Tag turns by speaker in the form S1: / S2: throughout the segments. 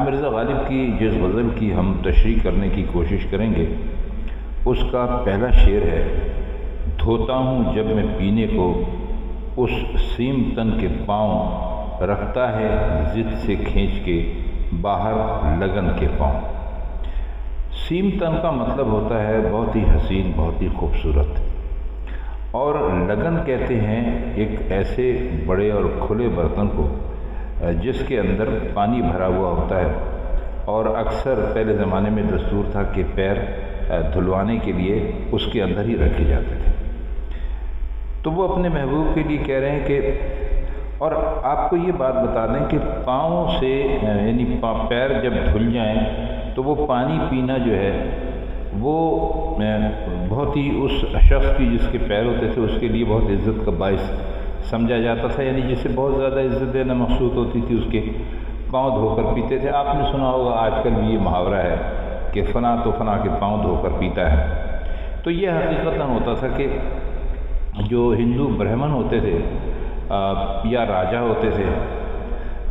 S1: مرزا غالب کی جس غزل کی ہم تشریح کرنے کی کوشش کریں گے اس کا پہلا شعر ہے: دھوتا ہوں جب میں پینے کو اس سیم تن کے پاؤں، رکھتا ہے ضد سے کھینچ کے باہر لگن کے پاؤں۔ سیم تن کا مطلب ہوتا ہے بہت ہی حسین، بہت ہی خوبصورت، اور لگن کہتے ہیں ایک ایسے بڑے اور کھلے برتن کو جس کے اندر پانی بھرا ہوا ہوتا ہے، اور اکثر پہلے زمانے میں دستور تھا کہ پیر دھلوانے کے لیے اس کے اندر ہی رکھے جاتے تھے۔ تو وہ اپنے محبوب کے لیے کہہ رہے ہیں کہ، اور آپ کو یہ بات بتا دیں کہ پاؤں سے یعنی پیر جب دھل جائیں تو وہ پانی پینا جو ہے وہ بہت ہی اس شخص کی جس کے پیر ہوتے تھے اس کے لیے بہت عزت کا باعث سمجھا جاتا تھا، یعنی جسے بہت زیادہ عزت دینا مقصود ہوتی تھی اس کے پاؤں دھو کر پیتے تھے۔ آپ نے سنا ہوگا آج کل بھی یہ محاورہ ہے کہ فلاں تو فلاں کے پاؤں دھو کر پیتا ہے۔ تو یہ حقیقتاً ہوتا تھا کہ جو ہندو برہمن ہوتے تھے یا راجا ہوتے تھے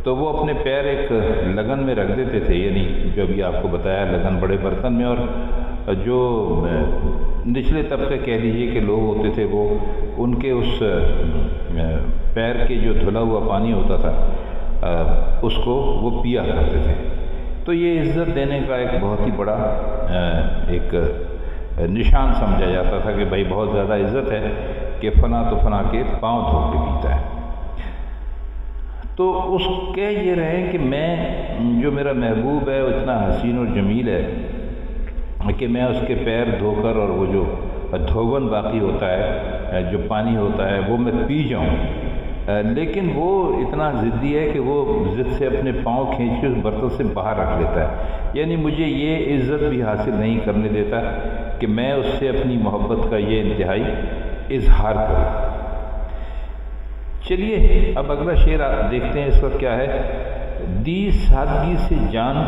S1: تو وہ اپنے پیر ایک لگن میں رکھ دیتے تھے، یعنی جو ابھی آپ کو بتایا لگن بڑے برتن میں، اور جو نچلے طبقے کہہ لیجیے کہ لوگ ہوتے تھے وہ ان کے اس پیر کے جو دھلا ہوا پانی ہوتا تھا اس کو وہ پیا کرتے تھے۔ تو یہ عزت دینے کا ایک بہت ہی بڑا ایک نشان سمجھا جاتا تھا کہ بھائی بہت زیادہ عزت ہے کہ فلاں تو فلاں کے پاؤں دھو کے پیتا ہے۔ تو اس کے یہ رہے کہ میں جو میرا محبوب ہے وہ اتنا حسین اور جمیل ہے کہ میں اس کے پیر دھو کر اور وہ جو دھون باقی ہوتا ہے، جو پانی ہوتا ہے وہ میں پی جاؤں، لیکن وہ اتنا ضدی ہے کہ وہ ضد سے اپنے پاؤں کھینچ کے اس برتن سے باہر رکھ لیتا ہے، یعنی مجھے یہ عزت بھی حاصل نہیں کرنے دیتا کہ میں اس سے اپنی محبت کا یہ انتہائی اظہار کروں۔ چلیے اب اگلا شعر آپ دیکھتے ہیں اس وقت کیا ہے: دی سادگی سے جان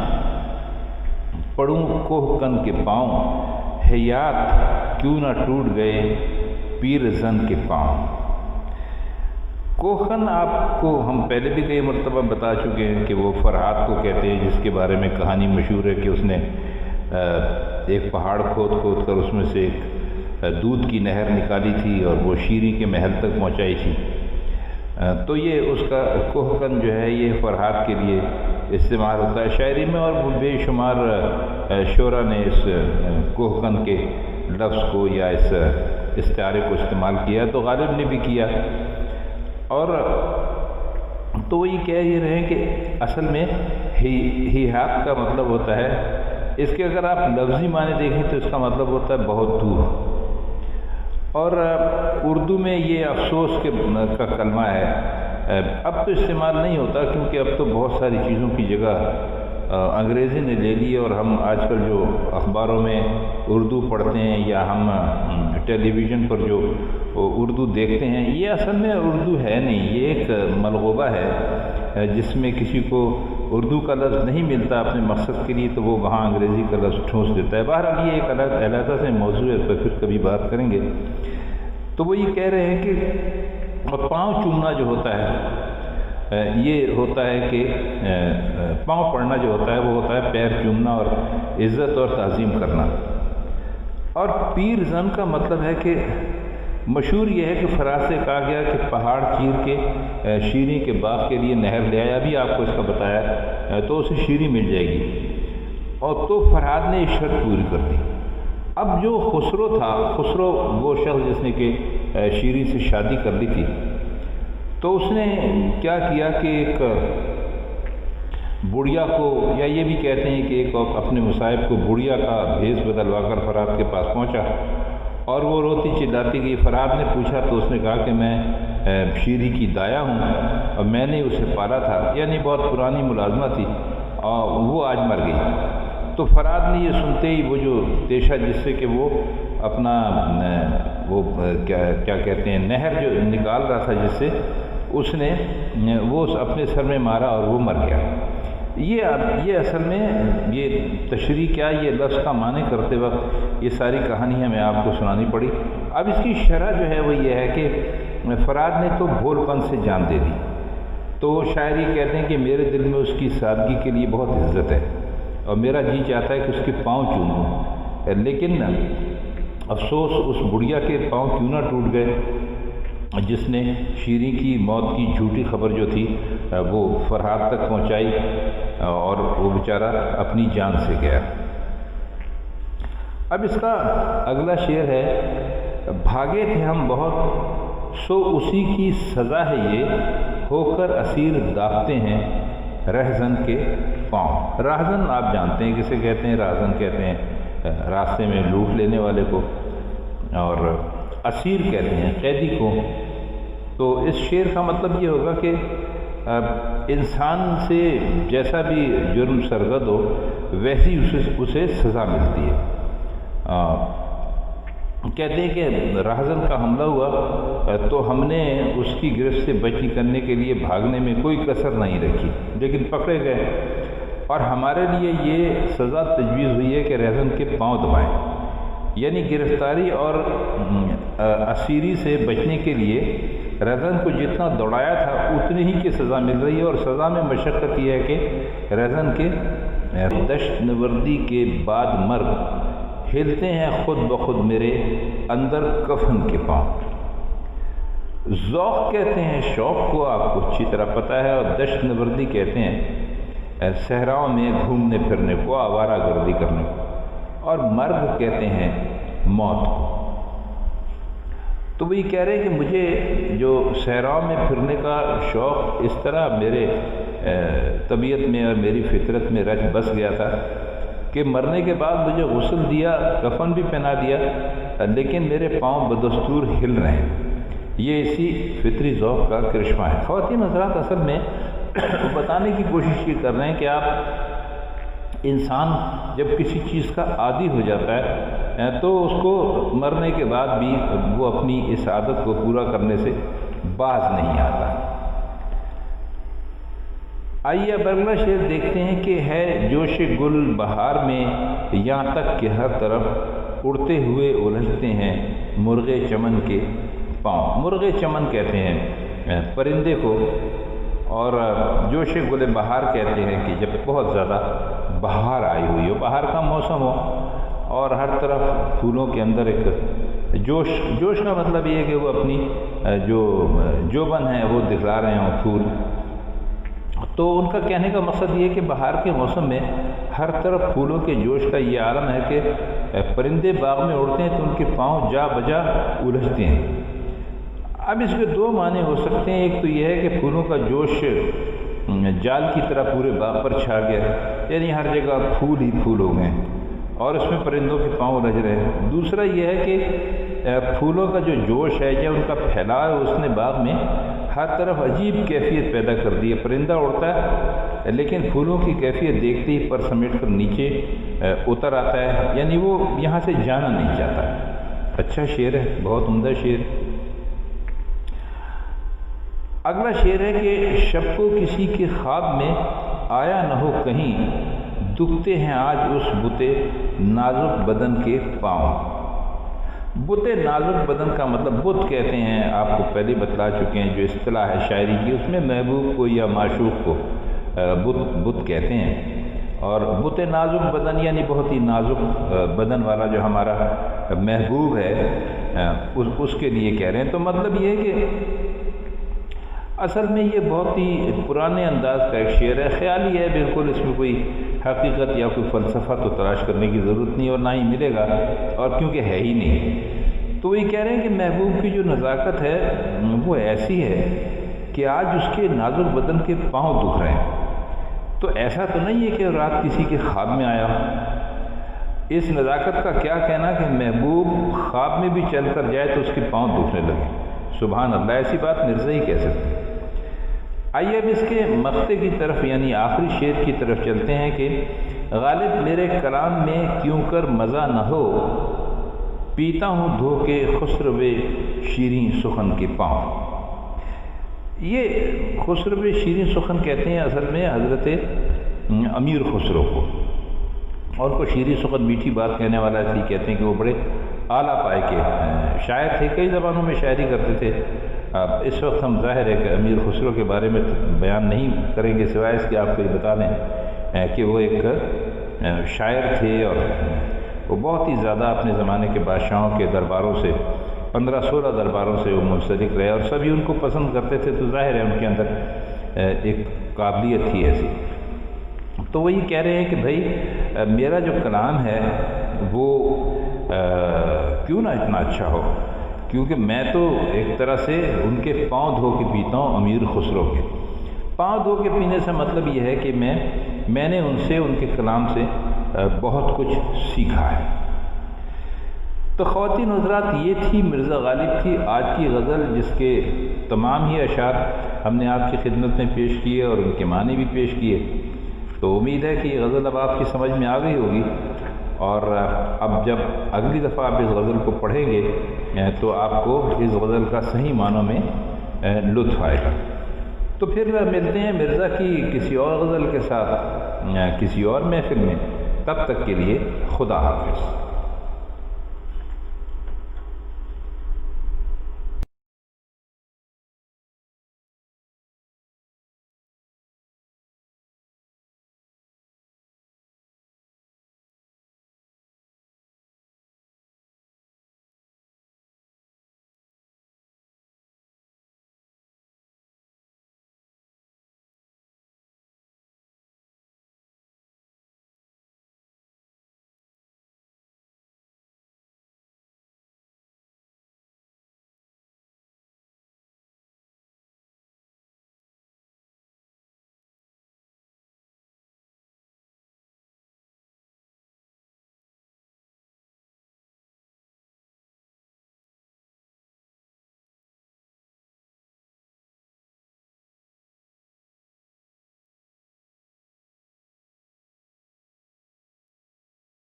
S1: پڑوں کوہ کن کے پاؤں، حیات کیوں نہ ٹوٹ گئے پیر زن کے پاؤں۔ کوہکن آپ کو ہم پہلے بھی کئی مرتبہ بتا چکے ہیں کہ وہ فرہاد کو کہتے ہیں، جس کے بارے میں کہانی مشہور ہے کہ اس نے ایک پہاڑ کھود کھود کر اس میں سے ایک دودھ کی نہر نکالی تھی اور وہ شیری کے محل تک پہنچائی تھی۔ تو یہ اس کا کوہکن جو ہے یہ فرہاد کے لیے استعمال ہوتا ہے شاعری میں، اور بے شمار شعراء نے اس کوہکن کے لفظ کو یا اس استعارے کو استعمال کیا، تو غالب نے بھی کیا۔ اور تو وہ یہ کہہ یہ رہے ہیں کہ اصل میں ہیہات کا مطلب ہوتا ہے، اس کے اگر آپ لفظی معنی دیکھیں تو اس کا مطلب ہوتا ہے بہت دور، اور اردو میں یہ افسوس کا کلمہ ہے، اب تو استعمال نہیں ہوتا کیونکہ اب تو بہت ساری چیزوں کی جگہ انگریزی نے لے لی، اور ہم آج کل جو اخباروں میں اردو پڑھتے ہیں یا ہم ٹیلی ویژن پر جو اردو دیکھتے ہیں یہ اصل میں اردو ہے نہیں، یہ ایک ملغوبہ ہے جس میں کسی کو اردو کا لفظ نہیں ملتا اپنے مقصد کے لیے تو وہ وہاں انگریزی کا لفظ ٹھونس دیتا ہے۔ بہرحال یہ ایک علیحدہ سے موضوع ہے، تو پھر کبھی بات کریں گے۔ تو وہ یہ کہہ رہے ہیں کہ پاؤں چومنا جو ہوتا ہے یہ ہوتا ہے کہ پاؤں پڑنا جو ہوتا ہے وہ ہوتا ہے پیر چومنا اور عزت اور تعظیم کرنا۔ اور پیر زن کا مطلب ہے کہ مشہور یہ ہے کہ فرات سے کہا گیا کہ پہاڑ چیر کے شیری کے باغ کے لیے نہر لے آیا، ابھی آپ کو اس کا بتایا، تو اسے شیری مل جائے گی، اور تو فرات نے یہ شرط پوری کر دی۔ اب جو خسرو تھا، خسرو وہ شخص جس نے کہ شیری سے شادی کر لی تھی، تو اس نے کیا کیا کہ ایک بڑھیا کو، یا یہ بھی کہتے ہیں کہ ایک اپنے مصاحب کو بڑھیا کا بھیس بدلوا کر فرات کے پاس پہنچا، اور وہ روتی چلاتی گئی۔ فرات نے پوچھا تو اس نے کہا کہ میں شیری کی دایا ہوں اور میں نے اسے پالا تھا، یعنی بہت پرانی ملازمہ تھی، اور وہ آج مر گئی۔ تو فرات نے یہ سنتے ہی وہ جو تیشہ جس سے کہ وہ اپنا وہ کیا کہتے ہیں نہر جو نکال رہا تھا جس سے، اس نے وہ اپنے سر میں مارا اور وہ مر گیا۔ یہ اصل میں یہ تشریح کیا، یہ لفظ کا معنی کرتے وقت یہ ساری کہانی ہمیں آپ کو سنانی پڑی۔ اب اس کی شرح جو ہے وہ یہ ہے کہ فرات نے تو بھول پن سے جان دے دی، تو وہ شاعر یہ کہتے ہیں کہ میرے دل میں اس کی سادگی کے لیے بہت عزت ہے اور میرا جی چاہتا ہے کہ اس کے پاؤں چوموں، لیکن افسوس اس بڑھیا کے پاؤں کیوں نہ ٹوٹ گئے جس نے شیریں کی موت کی جھوٹی خبر جو تھی وہ فرحات تک پہنچائی اور وہ بیچارہ اپنی جان سے گیا۔ اب اس کا اگلا شعر ہے، بھاگے تھے ہم بہت سو اسی کی سزا ہے یہ، ہو کر اسیر داغتے ہیں رہزن کے پاؤں۔ راہزن آپ جانتے ہیں کسے کہتے ہیں، راہزن کہتے ہیں راستے میں لوٹ لینے والے کو، اور اسیر کہتے ہیں قیدی کو۔ تو اس شعر کا مطلب یہ ہوگا کہ انسان سے جیسا بھی جرم سرزد ہو ویسی اسے سزا ملتی ہے۔ کہتے ہیں کہ راہزن کا حملہ ہوا تو ہم نے اس کی گرفت سے بچ نکلنے کے لیے بھاگنے میں کوئی کسر نہیں رکھی، لیکن پکڑے گئے اور ہمارے لیے یہ سزا تجویز ہوئی ہے کہ رہزن کے پاؤں دبائیں، یعنی گرفتاری اور اسیری سے بچنے کے لیے رہزن کو جتنا دوڑایا تھا اتنی ہی کی سزا مل رہی ہے، اور سزا میں مشقت یہ ہے کہ رہزن کے دشت نوردی کے بعد مرگ ہلتے ہیں خود بخود میرے اندر کفن کے پاؤں۔ ذوق کہتے ہیں شوق کو، آپ کو اچھی طرح پتہ ہے، اور دشت نوردی کہتے ہیں صحراؤں میں گھومنے پھرنے کو، آوارہ گردی کرنے کو، اور مرگ کہتے ہیں موت کو۔ تو وہ یہ کہہ رہے ہیں کہ مجھے جو صحراؤں میں پھرنے کا شوق اس طرح میرے طبیعت میں اور میری فطرت میں رچ بس گیا تھا کہ مرنے کے بعد مجھے غسل دیا، کفن بھی پہنا دیا، لیکن میرے پاؤں بدستور ہل رہے ہیں۔ یہ اسی فطری ذوق کا کرشمہ ہے۔ خواتین حضرات اصل میں بتانے کی کوشش یہ کر رہے ہیں کہ آپ انسان جب کسی چیز کا عادی ہو جاتا ہے تو اس کو مرنے کے بعد بھی وہ اپنی اس عادت کو پورا کرنے سے باز نہیں آتا۔ آئیے اب اگلا شعر دیکھتے ہیں کہ ہے جوش گل بہار میں یہاں تک کہ ہر طرف اڑتے ہوئے الجھتے ہیں مرغ چمن کے پاؤں۔ مرغ چمن کہتے ہیں پرندے کو، اور جوش گل بہار کہتے ہیں کہ جب بہت زیادہ بہار آئی ہوئی ہو، بہار کا موسم ہو اور ہر طرف پھولوں کے اندر ایک جوش کا مطلب یہ ہے کہ وہ اپنی جوبن ہے وہ دکھلا رہے ہوں پھول۔ تو ان کا کہنے کا مقصد یہ ہے کہ بہار کے موسم میں ہر طرف پھولوں کے جوش کا یہ عالم ہے کہ پرندے باغ میں اڑتے ہیں تو ان کے پاؤں جا بجا الجھتے ہیں۔ اب اس کے دو معنی ہو سکتے ہیں، ایک تو یہ ہے کہ پھولوں کا جوش جال کی طرح پورے باغ پر چھا گیا، یعنی ہر جگہ پھول ہی پھول ہو گئے اور اس میں پرندوں کے پاؤں الجھ رہے ہیں۔ دوسرا یہ ہے کہ پھولوں کا جو جوش ہے یا ان کا پھیلاؤ ہے اس نے باغ میں ہر طرف عجیب کیفیت پیدا کر دی ہے۔ پرندہ اڑتا ہے لیکن پھولوں کی کیفیت دیکھتے ہی پر سمیٹ کر نیچے اتر آتا ہے، یعنی وہ یہاں سے جانا نہیں چاہتا۔ اچھا شعر ہے، بہت عمدہ شعر۔ اگلا شعر ہے کہ شب کو کسی کے خواب میں آیا نہ ہو کہیں، دکھتے ہیں آج اس بتے نازک بدن کے پاؤں۔ بتے نازک بدن کا مطلب بت کہتے ہیں، آپ کو پہلے بتلا چکے ہیں، جو اصطلاح ہے شاعری کی اس میں محبوب کو یا معشوق کو بت کہتے ہیں، اور بت نازک بدن یعنی بہت ہی نازک بدن والا جو ہمارا محبوب ہے اس کے لیے کہہ رہے ہیں۔ تو مطلب یہ ہے کہ اصل میں یہ بہت ہی پرانے انداز کا ایک شعر ہے، خیالی ہے بالکل، اس میں کوئی حقیقت یا کوئی فلسفہ تو تلاش کرنے کی ضرورت نہیں اور نہ ہی ملے گا، اور کیونکہ ہے ہی نہیں۔ تو یہ کہہ رہے ہیں کہ محبوب کی جو نزاکت ہے وہ ایسی ہے کہ آج اس کے نازک بدن کے پاؤں دکھ رہے ہیں۔ تو ایسا تو نہیں ہے کہ رات کسی کے خواب میں آیا ہو۔ اس نزاکت کا کیا کہنا کہ محبوب خواب میں بھی چل کر جائے تو اس کے پاؤں دکھنے لگے۔ سبحان اللہ، ایسی بات مرزا ہی کہہ سکتے ہیں۔ آئیے اب اس کے مقطع کی طرف یعنی آخری شعر کی طرف چلتے ہیں کہ غالب میرے کلام میں کیوں کر مزہ نہ ہو، پیتا ہوں دھو کے خسرو شیریں سخن کے پاؤں۔ یہ خسرو شیریں سخن کہتے ہیں اصل میں حضرت امیر خسرو کو، اور کو شیریں سخن میٹھی بات کہنے والا اس لیے کہتے ہیں کہ وہ بڑے اعلیٰ پائے کے شاعر تھے، کئی زبانوں میں شاعری کرتے تھے، اب اس وقت ہم ظاہر ہے کہ امیر خسرو کے بارے میں بیان نہیں کریں گے سوائے اس کہ آپ کو یہ بتا دیں کہ وہ ایک شاعر تھے اور وہ بہت ہی زیادہ اپنے زمانے کے بادشاہوں کے درباروں سے 15-16 درباروں سے وہ منسلک رہے اور سبھی ان کو پسند کرتے تھے، تو ظاہر ہے ان کے اندر ایک قابلیت تھی ایسی۔ تو وہی کہہ رہے ہیں کہ بھائی میرا جو کلام ہے وہ کیوں نہ اتنا اچھا ہو، کیونکہ میں تو ایک طرح سے ان کے پاؤں دھو کے پیتا ہوں، امیر خسرو کے پاؤں دھو کے پینے سے مطلب یہ ہے کہ میں نے ان سے ان کے کلام سے بہت کچھ سیکھا ہے۔ تو خواتین حضرات، یہ تھی مرزا غالب کی آج کی غزل، جس کے تمام ہی اشعار ہم نے آپ کی خدمت میں پیش کیے اور ان کے معنی بھی پیش کیے۔ تو امید ہے کہ یہ غزل اب آپ کی سمجھ میں آ گئی ہوگی، اور اب جب اگلی دفعہ آپ اس غزل کو پڑھیں گے تو آپ کو اس غزل کا صحیح معنوں میں لطف آئے گا۔ تو پھر ملتے ہیں مرزا کی کسی اور غزل کے ساتھ کسی اور محفل میں، تب تک کے لیے خدا حافظ۔